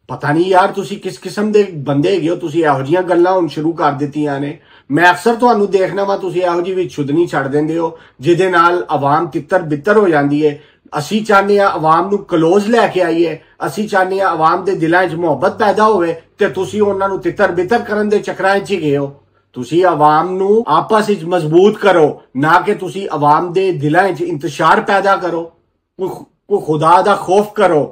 ਪਤਾ ਨਹੀਂ ਯਾਰ ਤੁਸੀਂ ਕਿਸ ਕਿਸਮ ਦੇ ਬੰਦੇ ਹੈਗੇ ਹੋ। ਤੁਸੀਂ ਇਹੋ ਜਿਹੀਆਂ ਗੱਲਾਂ ਹੁਣ ਸ਼ੁਰੂ ਕਰ ਦਿੱਤੀਆਂ ਨੇ। ਮੈਂ ਅਕਸਰ ਤੁਹਾਨੂੰ ਦੇਖਣਾ ਵਾ, ਤੁਸੀਂ ਇਹੋ ਜਿਹੀ ਵਿੱਚ ਛੁਦਨੀ ਛੱਡ ਦਿੰਦੇ ਹੋ ਜਿਹਦੇ ਨਾਲ ਆਵਾਮ ਤਿੱਤਰ ਬਿੱਤਰ ਹੋ ਜਾਂਦੀ ਹੈ। ਅਸੀਂ ਚਾਹੁੰਦੇ ਹਾਂ ਆਵਾਮ ਨੂੰ ਕਲੋਜ਼ ਲੈ ਕੇ ਆਈਏ। ਅਸੀਂ ਚਾਹੁੰਦੇ ਹਾਂ ਆਵਾਮ ਦੇ ਦਿਲਾਂ 'ਚ ਮੁਹੱਬਤ ਪੈਦਾ ਹੋਵੇ, ਤੇ ਤੁਸੀਂ ਉਹਨਾਂ ਨੂੰ ਤਿੱਤਰ ਬਿੱਤਰ ਕਰਨ ਦੇ ਚੱਕਰਾਂ 'ਚ ਹੀ ਗਏ ਹੋ। ਤੁਸੀਂ ਆਵਾਮ ਨੂੰ ਆਪਸ ਵਿੱਚ ਮਜ਼ਬੂਤ ਕਰੋ, ਨਾ ਕਿ ਤੁਸੀਂ ਆਵਾਮ ਦੇ ਦਿਲਾਂ 'ਚ ਇੰਤਸ਼ਾਰ ਪੈਦਾ ਕਰੋ। ਕੋਈ ਖੁਦਾ ਦਾ ਖੌਫ ਕਰੋ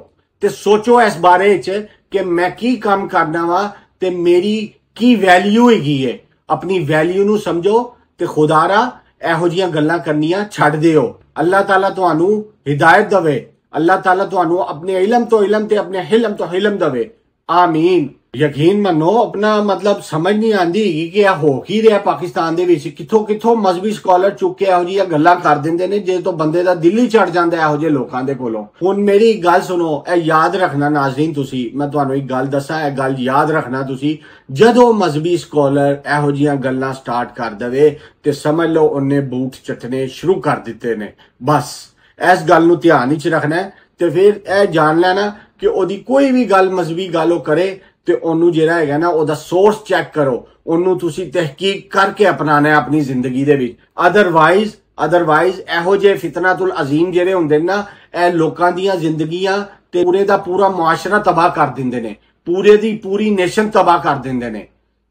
ਤੇ ਸੋਚੋ ਇਸ ਬਾਰੇ 'ਚ ਕਿ ਮੈਂ ਕੀ ਕੰਮ ਕਰਨਾ ਵਾ ਤੇ ਮੇਰੀ ਕੀ ਵੈਲਿਊ ਹੈਗੀ ਹੈ। ਆਪਣੀ ਵੈਲਿਊ ਨੂੰ ਸਮਝੋ ਤੇ ਖੁਦਾਰਾ ਇਹੋ ਜਿਹੀਆਂ ਗੱਲਾਂ ਕਰਨੀਆਂ ਛੱਡ ਦਿਓ। ਅੱਲਾਹ ਤਾਲਾ ਤੁਹਾਨੂੰ ਹਿਦਾਇਤ ਦੇਵੇ। ਅੱਲਾਹ ਤਾਲਾ ਤੁਹਾਨੂੰ ਆਪਣੇ ਇਲਮ ਤੋਂ ਇਲਮ ਤੇ ਆਪਣੇ ਹਿਲਮ ਤੋਂ ਹਿਲਮ ਦੇਵੇ। ਆਮੀਨ। ਯਕੀਨ ਮੰਨੋ, ਆਪਣਾ ਮਤਲਬ ਸਮਝ ਨਹੀਂ ਆਉਂਦੀ ਹੈਗੀ ਕਿ ਇਹ ਹੋ ਕੀ ਰਿਹਾ ਪਾਕਿਸਤਾਨ ਦੇ ਵਿੱਚ। ਕਿੱਥੋਂ ਕਿੱਥੋਂ ਮਜ਼ਹਬੀ ਸਕੋਲਰ ਚੁੱਕ ਕੇ ਇਹੋ ਜਿਹੀਆਂ ਗੱਲਾਂ ਕਰ ਦਿੰਦੇ ਨੇ ਜਿਹਦੇ ਤੋਂ ਬੰਦੇ ਦਾ ਦਿਲ ਹੀ ਚੜ ਜਾਂਦਾ ਇਹੋ ਜਿਹੇ ਲੋਕਾਂ ਦੇ ਕੋਲੋਂ। ਹੁਣ ਮੇਰੀ ਗੱਲ ਸੁਣੋ, ਇਹ ਯਾਦ ਰੱਖਣਾ ਨਾਜ਼ਰੀਨ, ਤੁਸੀਂ, ਮੈਂ ਤੁਹਾਨੂੰ ਇੱਕ ਗੱਲ ਦੱਸਾਂ, ਇਹ ਗੱਲ ਯਾਦ ਰੱਖਣਾ ਤੁਸੀਂ। ਜਦੋਂ ਮਜ਼ਹਬੀ ਸਕੋਲਰ ਇਹੋ ਜਿਹੀਆਂ ਗੱਲਾਂ ਸਟਾਰਟ ਕਰ ਦੇਵੇ ਤੇ ਸਮਝ ਲਓ ਉਹਨੇ ਬੂਟ ਚੱਟਣੇ ਸ਼ੁਰੂ ਕਰ ਦਿੱਤੇ ਨੇ। ਬਸ ਇਸ ਗੱਲ ਨੂੰ ਧਿਆਨ ਵਿੱਚ ਰੱਖਣਾ ਤੇ ਫਿਰ ਇਹ ਜਾਣ ਲੈਣਾ ਕਿ ਉਹਦੀ ਕੋਈ ਵੀ ਗੱਲ ਮਜ਼ਹਬੀ ਗੱਲ ਉਹ ਕਰੇ ਤੇ ਉਹਨੂੰ ਜਿਹੜਾ ਹੈਗਾ ਨਾ ਉਹਦਾ ਸੋਰਸ ਚੈੱਕ ਕਰੋ। ਉਹਨੂੰ ਤੁਸੀਂ ਤਹਿਕੀਕ ਕਰਕੇ ਅਪਣਾਣਾ ਆਪਣੀ ਜ਼ਿੰਦਗੀ ਦੇ ਵਿੱਚ। ਅਦਰਵਾਈਜ਼ ਇਹੋ ਜਿਹੇ ਫਿਤਨਾਤੁਲ ਅਜ਼ੀਮ ਜਿਹੜੇ ਹੁੰਦੇ ਨੇ ਨਾ, ਇਹ ਲੋਕਾਂ ਦੀਆਂ ਜ਼ਿੰਦਗੀਆਂ ਤੇ ਪੂਰੇ ਦਾ ਪੂਰਾ ਮੁਆਸ਼ਰਾ ਤਬਾਹ ਕਰ ਦਿੰਦੇ ਨੇ। ਪੂਰੇ ਦੀ ਪੂਰੀ ਨੇਸ਼ਨ ਤਬਾਹ ਕਰ ਦਿੰਦੇ ਨੇ।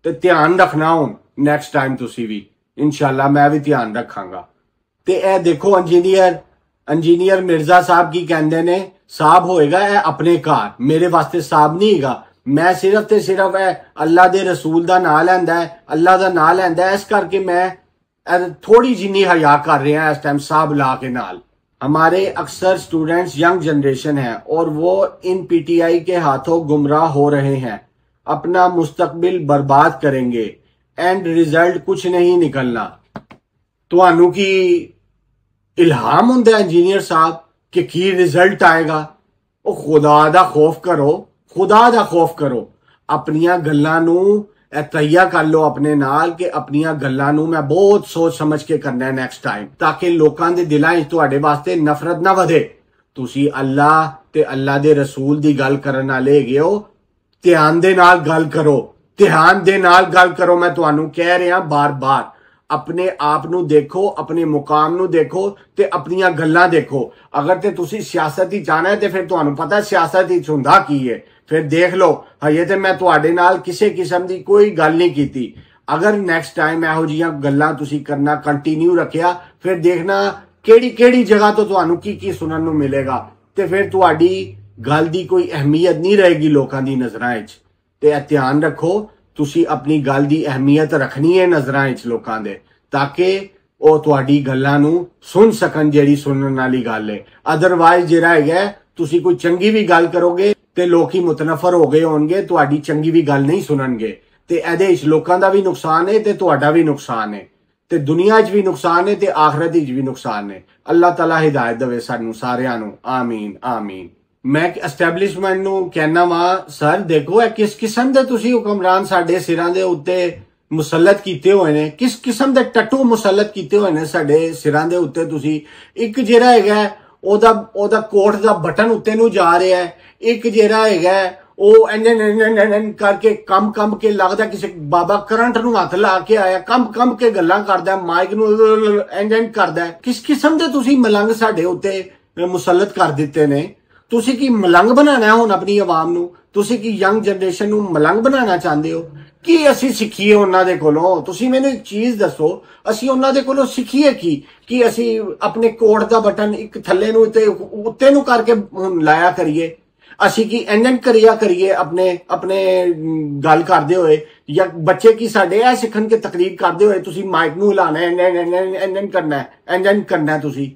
ਤੇ ਧਿਆਨ ਰੱਖਣਾ ਹੁਣ ਨੈਕਸਟ ਟਾਈਮ ਤੁਸੀਂ ਵੀ, ਇਨਸ਼ਾਅੱਲਾ ਮੈਂ ਵੀ ਧਿਆਨ ਰੱਖਾਂਗਾ। ਤੇ ਇਹ ਦੇਖੋ ਇੰਜੀਨੀਅਰ ਮਿਰਜ਼ਾ ਸਾਹਿਬ ਕੀ ਕਹਿੰਦੇ ਨੇ, ਸਾਹਬ ਹੋਏਗਾ ਇਹ ਆਪਣੇ ਘਰ, ਮੇਰੇ ਵਾਸਤੇ ਸਾਹਬ ਨਹੀਂ ਹੈਗਾ। ਮੈਂ ਸਿਰਫ ਤੇ ਸਿਰਫ ਅੱਲਾ ਦੇ रसूल ਦਾ ਨਾਂ ਲੈਂਦਾ ਹੈ, ਅੱਲਾ ਦਾ ਨਾਂ ਲੈਂਦਾ है, इस करके मैं थोड़ी जिन्नी हया कर रहे हैं इस टाइम साहब ला के नाल। हमारे अक्सर स्टूडेंट्स यंग जनरेशन है और वो इन पीटीआई के हाथों गुमराह हो रहे हैं, अपना मुस्तकबिल बर्बाद करेंगे, एंड रिजल्ट कुछ नहीं निकलना। ਤੁਹਾਨੂੰ ਕੀ ਇਲਹਾਮ ਹੁੰਦਾ ਇੰਜੀਨੀਅਰ ਸਾਹਿਬ ਕਿ ਕੀ ਰਿਜ਼ਲਟ ਆਏਗਾ? ਉਹ ਖੁਦਾ ਦਾ ਖੌਫ ਕਰੋ, ਖੁਦਾ ਦਾ ਖੌਫ ਕਰੋ। ਆਪਣੀਆਂ ਗੱਲਾਂ ਨੂੰ ਤੈਯਾ ਕਰ ਲਓ ਆਪਣੇ ਨਾਲ ਕਿ ਆਪਣੀਆਂ ਗੱਲਾਂ ਨੂੰ ਮੈਂ ਬਹੁਤ ਸੋਚ ਸਮਝ ਕੇ ਕਰਨਾ ਹੈ ਨੈਕਸਟ ਟਾਈਮ, ਤਾਂ ਕਿ ਲੋਕਾਂ ਦੇ ਦਿਲਾਂ 'ਚ ਤੁਹਾਡੇ ਵਾਸਤੇ ਨਫ਼ਰਤ ਨਾ ਵਧੇ। ਤੁਸੀਂ ਅੱਲਾਹ ਤੇ ਅੱਲਾਹ ਦੇ ਰਸੂਲ ਦੀ ਗੱਲ ਕਰਨ ਵਾਲੇ ਹੈਗੇ ਹੋ, ਧਿਆਨ ਦੇ ਨਾਲ ਗੱਲ ਕਰੋ, ਧਿਆਨ ਦੇ ਨਾਲ ਗੱਲ ਕਰੋ। ਮੈਂ ਤੁਹਾਨੂੰ ਕਹਿ ਰਿਹਾ ਬਾਰ-ਬਾਰ, ਆਪਣੇ ਆਪ ਨੂੰ ਦੇਖੋ, ਆਪਣੇ ਮੁਕਾਮ ਨੂੰ ਦੇਖੋ ਤੇ ਆਪਣੀਆਂ ਗੱਲਾਂ ਦੇਖੋ। ਅਗਰ ਤੇ ਤੁਸੀਂ ਸਿਆਸਤ ਹੀ ਚਾਹਣਾ ਹੈ ਤੇ ਫਿਰ ਤੁਹਾਨੂੰ ਪਤਾ ਸਿਆਸਤ ਵਿੱਚ ਹੁੰਦਾ ਕੀ ਹੈ, ਫਿਰ ਦੇਖ ਲਓ। ਹਜੇ ਤੇ ਮੈਂ ਤੁਹਾਡੇ ਨਾਲ ਕਿਸੇ ਕਿਸਮ ਦੀ ਕੋਈ ਗੱਲ ਨਹੀਂ ਕੀਤੀ। ਅਗਰ ਨੈਕਸਟ ਟਾਈਮ ਇਹੋ ਜਿਹੀਆਂ ਗੱਲਾਂ ਤੁਸੀਂ ਕਰਨਾ ਕੰਟੀਨਿਊ ਰੱਖਿਆ, ਫਿਰ ਦੇਖਣਾ ਕਿਹੜੀ ਜਗ੍ਹਾ ਤੋਂ ਤੁਹਾਨੂੰ ਕੀ ਸੁਣਨ ਨੂੰ ਮਿਲੇਗਾ, ਤੇ ਫਿਰ ਤੁਹਾਡੀ ਗੱਲ ਦੀ ਕੋਈ ਅਹਿਮੀਅਤ ਨਹੀਂ ਰਹੇਗੀ ਲੋਕਾਂ ਦੀ ਨਜ਼ਰਾਂ 'ਚ। ਤੇ ਇਹ ਧਿਆਨ ਰੱਖੋ, ਤੁਸੀਂ ਆਪਣੀ ਗੱਲ ਦੀ ਅਹਿਮੀਅਤ ਰੱਖਣੀ ਹੈ ਨਜ਼ਰਾਂ 'ਚ ਲੋਕਾਂ ਦੇ, ਤਾਂ ਕਿ ਉਹ ਤੁਹਾਡੀ ਗੱਲਾਂ ਨੂੰ ਸੁਣ ਸਕਣ, ਜਿਹੜੀ ਸੁਣਨ ਵਾਲੀ ਗੱਲ ਹੈ। ਅਦਰਵਾਈਜ਼ ਜਿਹੜਾ ਹੈਗਾ, ਤੁਸੀਂ ਕੋਈ ਚੰਗੀ ਵੀ ਗੱਲ ਕਰੋਗੇ ਤੇ ਲੋਕੀ ਮੁਤਨਫਰ ਹੋ ਗਏ ਹੋਣਗੇ, ਤੁਹਾਡੀ ਚੰਗੀ ਵੀ ਗੱਲ ਨਹੀਂ ਸੁਣਨਗੇ, ਤੇ ਇਹਦੇ ਵਿੱਚ ਲੋਕਾਂ ਦਾ ਵੀ ਨੁਕਸਾਨ ਹੈ ਤੇ ਤੁਹਾਡਾ ਵੀ ਨੁਕਸਾਨ ਹੈ, ਤੇ ਦੁਨੀਆ 'ਚ ਵੀ ਨੁਕਸਾਨ ਹੈ ਤੇ ਆਖਰਤ 'ਚ ਵੀ ਨੁਕਸਾਨ ਹੈ। ਅੱਲਾਹ ਤਾਲਾ ਹਿਦਾਇਤ ਦੇਵੇ ਸਾਨੂੰ ਸਾਰਿਆਂ ਨੂੰ। ਆਮੀਨ ਆਮੀਨ। ਮੈਂ ਐਸਟੈਬਲਿਸ਼ਮੈਂਟ ਨੂੰ ਕਹਿਣਾ ਵਾ, ਸਰ ਦੇਖੋ ਇਹ ਕਿਸ ਕਿਸਮ ਦੇ ਤੁਸੀਂ ਹੁਕਮਰਾਨ ਸਾਡੇ ਸਿਰਾਂ ਦੇ ਉੱਤੇ ਮੁਸੱਲਤ ਕੀਤੇ ਹੋਏ ਨੇ, ਕਿਸ ਕਿਸਮ ਦੇ ਟੱਟੂ ਮੁਸੱਲਤ ਕੀਤੇ ਹੋਏ ਨੇ ਸਾਡੇ ਸਿਰਾਂ ਦੇ ਉੱਤੇ। ਤੁਸੀਂ ਇੱਕ ਜਿਹੜਾ ਹੈਗਾ ਉਹਦਾ ਕੋਟ ਦਾ ਬਟਨ ਉੱਤੇ ਨੂੰ ਜਾ ਰਿਹਾ ਹੈ, ਇੱਕ ਜਿਹੜਾ ਹੈਗਾ ਉਹ ਐਨ ਕਰਕੇ ਕੰਮ ਕੇ ਲੱਗਦਾ ਕਿਸੇ ਬਾਬਾ ਕਰੰਟ ਨੂੰ ਹੱਥ ਲਾ ਕੇ ਆਇਆ, ਕੰਮ ਕੇ ਗੱਲਾਂ ਕਰਦਾ, ਮਾਈਕ ਨੂੰ ਐਨ ਕਰਦਾ। ਕਿਸ ਕਿਸਮ ਦੇ ਤੁਸੀਂ ਮਲੰਗ ਸਾਡੇ ਉੱਤੇ ਮੁਸੱਲਤ ਕਰ ਦਿੱਤੇ ਨੇ। ਤੁਸੀਂ ਕੀ ਮਲੰਗ ਬਣਾਣਾ ਹੁਣ ਆਪਣੀ ਆਵਾਮ ਨੂੰ? ਤੁਸੀਂ ਕੀ ਯੰਗ ਜਨਰੇਸ਼ਨ ਨੂੰ ਮਲੰਗ ਬਣਾਉਣਾ ਚਾਹੁੰਦੇ ਹੋ? ਕੀ ਅਸੀਂ ਸਿੱਖੀਏ ਉਹਨਾਂ ਦੇ ਕੋਲੋਂ? ਤੁਸੀਂ ਮੈਨੂੰ ਇੱਕ ਚੀਜ਼ ਦੱਸੋ, ਅਸੀਂ ਉਹਨਾਂ ਦੇ ਕੋਲੋਂ ਸਿੱਖੀਏ ਕੀ ਅਸੀਂ ਆਪਣੇ ਕੋਟ ਦਾ ਬਟਨ ਇੱਕ ਥੱਲੇ ਨੂੰ ਤੇ ਉੱਤੇ ਨੂੰ ਕਰਕੇ ਲਾਇਆ ਕਰੀਏ? ਅਸੀਂ ਕੀ ਐਨ ਕਰੀਏ ਆਪਣੇ ਗੱਲ ਕਰਦੇ ਹੋਏ, ਜਾਂ ਬੱਚੇ ਕੀ ਸਾਡੇ ਇਹ ਸਿੱਖਣ ਕੇ ਤਕਰੀਰ ਕਰਦੇ ਹੋਏ ਤੁਸੀਂ ਮਾਈਕ ਨੂੰ ਹਿਲਾਣਾ ਐਨ ਕਰਨਾ ਤੁਸੀਂ?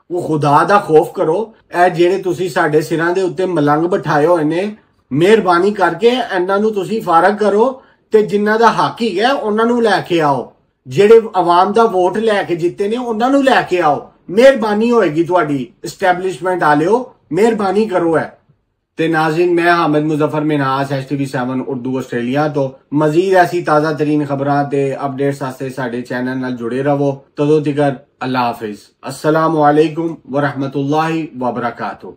ਉਹ ਖੁਦਾ ਦਾ ਖੌਫ ਕਰੋ। ਇਹ ਜਿਹੜੇ ਤੁਸੀਂ ਸਾਡੇ ਸਿਰਾਂ ਦੇ ਉੱਤੇ ਮਲੰਗ ਬਿਠਾਏ ਹੋਏ ਨੇ, ਮਿਹਰਬਾਨੀ ਕਰਕੇ ਇਹਨਾਂ ਨੂੰ ਤੁਸੀਂ ਫਾਰਗ ਕਰੋ, ਤੇ ਜਿਨ੍ਹਾਂ ਦਾ ਹੱਕ ਹੀ ਹੈ ਉਹਨਾਂ ਨੂੰ ਲੈ ਕੇ ਆਓ। ਜਿਹੜੇ ਆਵਾਮ ਦਾ ਵੋਟ ਲੈ ਕੇ ਜਿੱਤੇ ਨੇ ਉਹਨਾਂ ਨੂੰ ਲੈ ਕੇ ਆਓ। ਮਿਹਰਬਾਨੀ ਹੋਏਗੀ ਤੁਹਾਡੀ, ਐਸਟੈਬਲਿਸ਼ਮੈਂਟ ਵਾਲਿਓ, ਮਿਹਰਬਾਨੀ ਕਰੋ। ਹੈ ਤੇ ਨਾਜ਼ਰੀਨ, मैं हामिद मुजफ्फर मिन्हाज HTV7 उर्दू आस्ट्रेलिया तो मजीद ऐसी ताज़ा तरीन खबरां ते अपडेट्स वास्ते साडे चैनल नाल जुड़े रहो। तदों तिकर अल्लाह हाफिज। अस्सलामु अलैकुम व रहमतुल्लाहि व बरकातुहू।